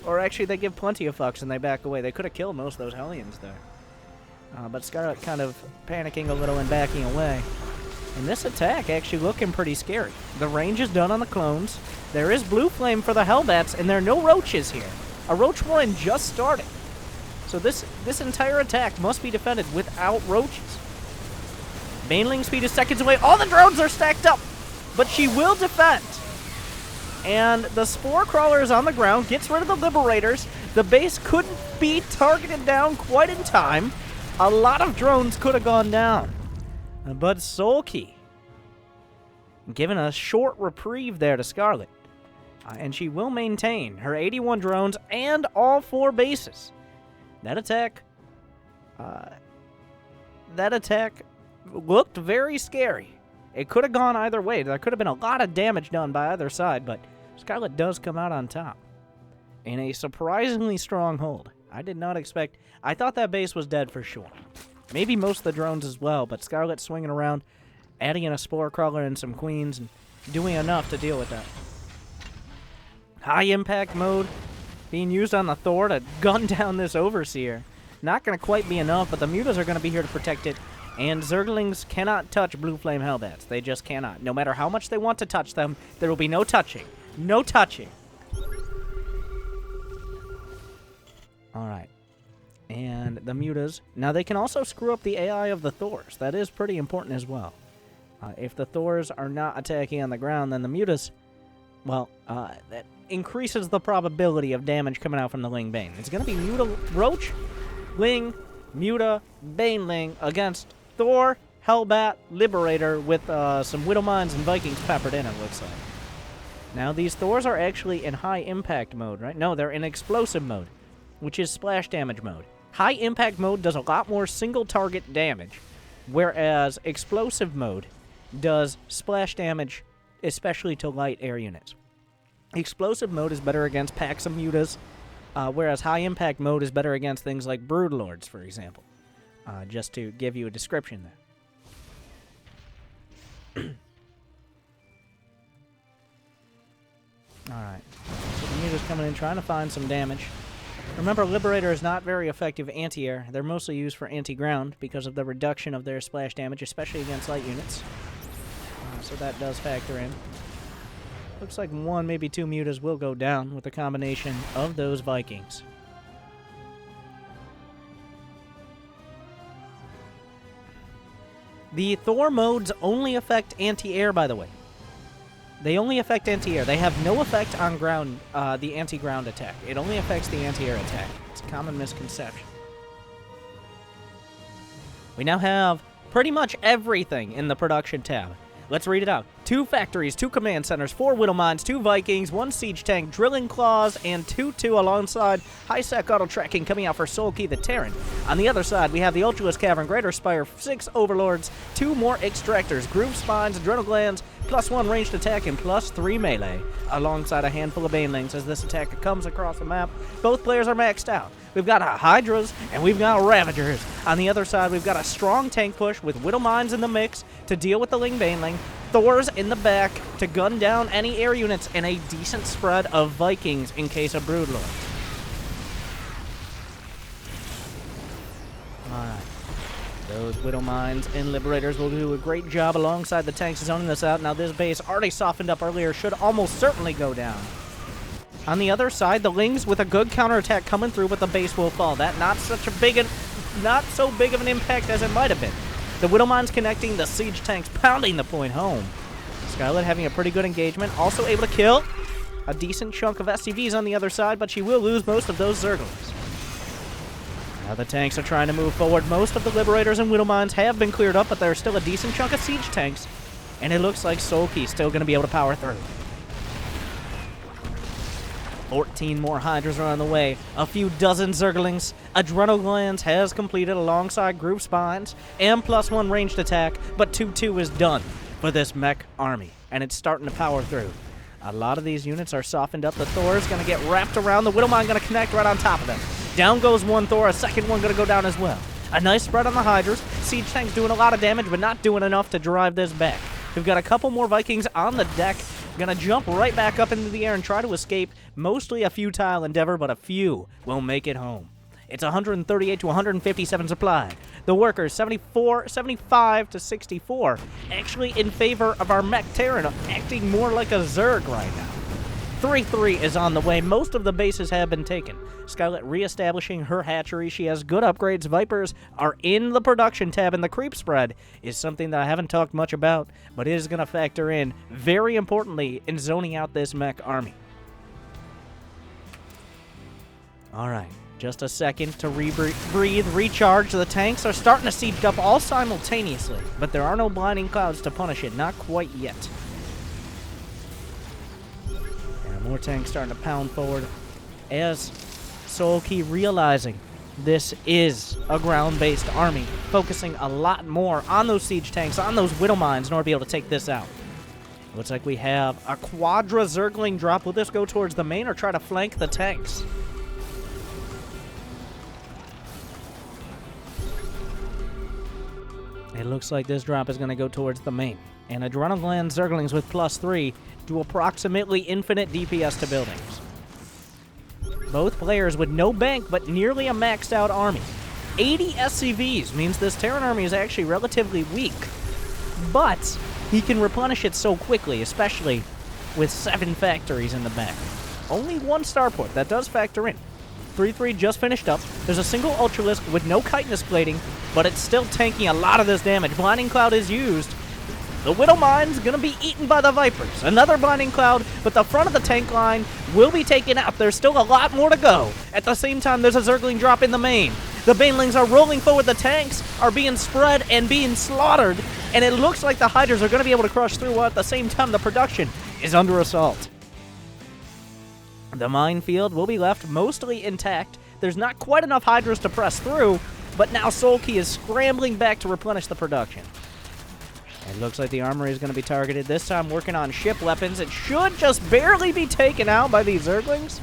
Or actually, they give plenty of fucks and they back away. They could have killed most of those Hellions there. But Scarlett kind of panicking a little and backing away. And this attack actually looking pretty scary. The range is done on the clones. There is Blue Flame for the Hellbats, and there are no Roaches here. A Roach Warren just started. So this entire attack must be defended without Roaches. Baneling speed is seconds away. All the drones are stacked up, but she will defend. And the Spore Crawler is on the ground, gets rid of the Liberators. The base couldn't be targeted down quite in time. A lot of drones could have gone down. But Sulky giving a short reprieve there to Scarlett. And she will maintain her 81 drones and all 4 bases. That attack looked very scary. It could have gone either way. There could have been a lot of damage done by either side, but Scarlett does come out on top in a surprisingly strong hold. I did not expect... I thought that base was dead for sure. Maybe most of the drones as well, but Scarlett swinging around, adding in a Spore Crawler and some Queens, and doing enough to deal with that. High impact mode being used on the Thor to gun down this Overseer. Not going to quite be enough, but the Mutas are going to be here to protect it. And Zerglings cannot touch Blue Flame Hellbats. They just cannot. No matter how much they want to touch them, there will be no touching. No touching. Alright. And the Mutas. Now, they can also screw up the AI of the Thors. That is pretty important as well. If the Thors are not attacking on the ground, then the Mutas... Well, that increases the probability of damage coming out from the Ling Bane. It's going to be Muta Roach, Ling, Muta, Baneling against Thor, Hellbat, Liberator with some Widowmines and Vikings peppered in, it looks like. Now, these Thors are actually in high impact mode, right? No, they're in explosive mode, which is splash damage mode. High impact mode does a lot more single target damage, whereas explosive mode does splash damage, especially to light air units. Explosive mode is better against packs of Mutas, whereas high impact mode is better against things like Broodlords, for example. Just to give you a description there. Alright. So the Mutas coming in trying to find some damage. Remember, Liberator is not very effective anti-air. They're mostly used for anti-ground because of the reduction of their splash damage, especially against light units. So that does factor in. Looks like 1, maybe 2 Mutas will go down with a combination of those Vikings. The Thor modes only affect anti-air, by the way. They only affect anti-air. They have no effect on ground, the anti-ground attack. It only affects the anti-air attack. It's a common misconception. We now have pretty much everything in the production tab. Let's read it out. 2 factories, 2 command centers, 4 Widow Mines, 2 Vikings, 1 siege tank, drilling claws, and 2-2 alongside high-sec auto tracking coming out for Soul Key the Terran. On the other side, we have the Ultralisk Cavern, Greater Spire, 6 Overlords, 2 more Extractors, Groove Spines, Adrenal Glands, +1 ranged attack, and +3 melee, alongside a handful of banelings as this attack comes across the map. Both players are maxed out. We've got Hydras, and we've got Ravagers. On the other side, we've got a strong tank push with Widow Mines in the mix to deal with the Ling baneling, Thors in the back to gun down any air units, and a decent spread of Vikings in case of Broodlords. Alright. Those Widow Mines and Liberators will do a great job alongside the tanks zoning this out. Now this base, already softened up earlier, should almost certainly go down. On the other side, the Lings with a good counterattack coming through, but the base will fall. That not so big of an impact as it might have been. The Widow Mines connecting, the siege tanks pounding the point home. Scarlett having a pretty good engagement, also able to kill a decent chunk of SCVs on the other side, but she will lose most of those Zerglings. Now the tanks are trying to move forward. Most of the Liberators and Widow Mines have been cleared up, but there's still a decent chunk of siege tanks, and it looks like Soul Key's still going to be able to power through. 14 more Hydras are on the way, a few dozen Zerglings. Adrenal Glands has completed alongside Groove Spines, and +1 ranged attack, but 2-2 is done for this mech army, and it's starting to power through. A lot of these units are softened up. The Thor is going to get wrapped around. The Widow Mine going to connect right on top of them. Down goes one Thor, a second one going to go down as well. A nice spread on the Hydras. Siege Tank's doing a lot of damage, but not doing enough to drive this back. We've got a couple more Vikings on the deck. Gonna jump right back up into the air and try to escape. Mostly a futile endeavor, but a few will make it home. It's 138 to 157 supply. The workers, 75 to 64. Actually in favor of our mech Terran, acting more like a Zerg right now. 3-3 is on the way. Most of the bases have been taken. Scarlett reestablishing her hatchery. She has good upgrades. Vipers are in the production tab, and the creep spread is something that I haven't talked much about, but it is going to factor in very importantly in zoning out this mech army. All right, just a second to breathe, recharge. The tanks are starting to siege up all simultaneously, but there are no blinding clouds to punish it, not quite yet. More tanks starting to pound forward as Soul Key realizing this is a ground-based army, focusing a lot more on those siege tanks, on those Widow Mines in order to be able to take this out. Looks like we have a Quadra Zergling drop. Will this go towards the main or try to flank the tanks? It looks like this drop is going to go towards the main. And Adrenal Gland Zerglings with +3 do approximately infinite DPS to buildings. Both players with no bank, but nearly a maxed out army. 80 SCVs means this Terran army is actually relatively weak, but he can replenish it so quickly, especially with 7 factories in the back. Only 1 starport, that does factor in. 3-3 just finished up. There's a single Ultralisk with no chitinous plating, but it's still tanking a lot of this damage. Blinding Cloud is used. The Widow Mine's gonna be eaten by the Vipers. Another Blinding Cloud, but the front of the tank line will be taken out. There's still a lot more to go. At the same time, there's a Zergling drop in the main. The Banelings are rolling forward. The tanks are being spread and being slaughtered, and it looks like the Hydras are gonna be able to crush through, while at the same time the production is under assault. The minefield will be left mostly intact. There's not quite enough Hydras to press through, but now Soul Key is scrambling back to replenish the production. It looks like the armory is going to be targeted, this time working on ship weapons. It should just barely be taken out by these Zerglings.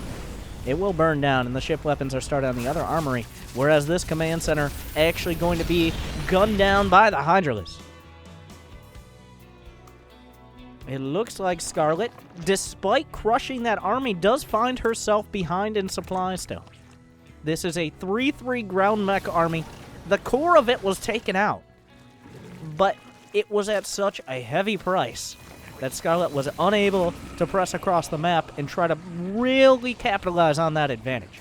It will burn down, and the ship weapons are started on the other armory, whereas this command center actually going to be gunned down by the Hydralisk. It looks like Scarlett, despite crushing that army, does find herself behind in supply still. This is a 3-3 ground mech army. The core of it was taken out, but it was at such a heavy price that Scarlett was unable to press across the map and try to really capitalize on that advantage.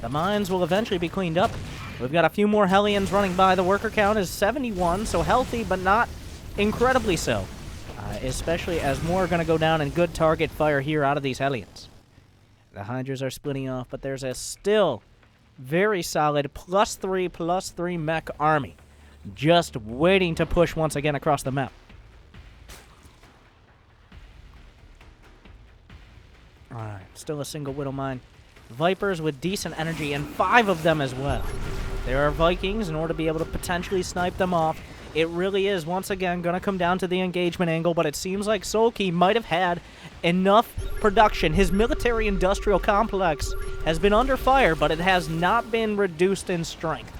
The mines will eventually be cleaned up. We've got a few more Hellions running by. The worker count is 71, so healthy, but not incredibly so. Especially as more are going to go down in good target fire here out of these Hellions. The Hydras are splitting off, but there's a still very solid +3 mech army just waiting to push once again across the map. Alright, still a single Widow Mine. Vipers with decent energy, and 5 of them as well. There are Vikings in order to be able to potentially snipe them off. It really is, once again, going to come down to the engagement angle, but it seems like Sulky might have had enough production. His military-industrial complex has been under fire, but it has not been reduced in strength.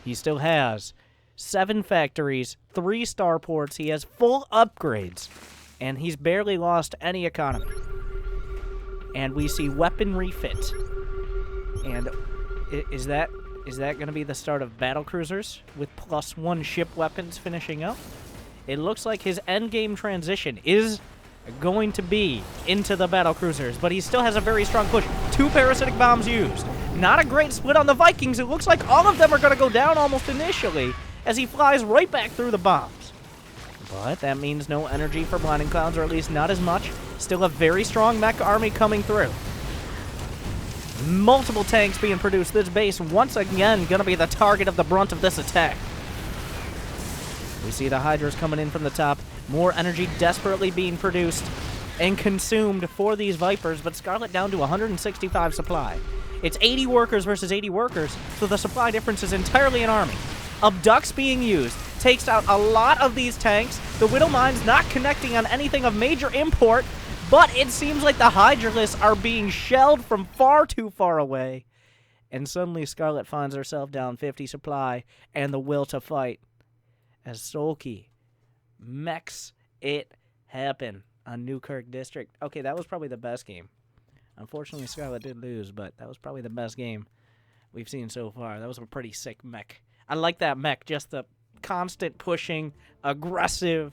He still has 7 factories, 3 starports, he has full upgrades, and he's barely lost any economy. And we see weapon refit. And is that going to be the start of battle cruisers with +1 ship weapons finishing up? It looks like his endgame transition is going to be into the battle cruisers, but he still has a very strong push. 2 parasitic bombs used. Not a great split on the Vikings. It looks like all of them are going to go down almost initially as he flies right back through the bombs. But that means no energy for Blinding Clouds, or at least not as much. Still a very strong mech army coming through. Multiple tanks being produced. This base, once again, going to be the target of the brunt of this attack. We see the Hydras coming in from the top. More energy desperately being produced and consumed for these Vipers, but Scarlett down to 165 supply. It's 80 workers versus 80 workers, so the supply difference is entirely an army. Abducts being used. Takes out a lot of these tanks. The Widow Mine's not connecting on anything of major import, but it seems like the Hydralists are being shelled from far too far away. And suddenly Scarlett finds herself down 50 supply and the will to fight as Sulky mechs it happen on Newkirk District. Okay, that was probably the best game. Unfortunately, Scarlett did lose, but that was probably the best game we've seen so far. That was a pretty sick mech. I like that mech, just the constant pushing, aggressive,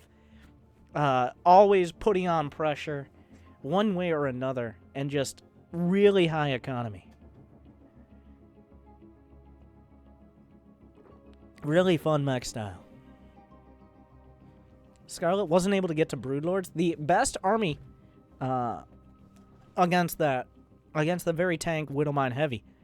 always putting on pressure one way or another, and just really high economy. Really fun mech style. Scarlett wasn't able to get to Broodlords. The best army against the very tank Widowmine Heavy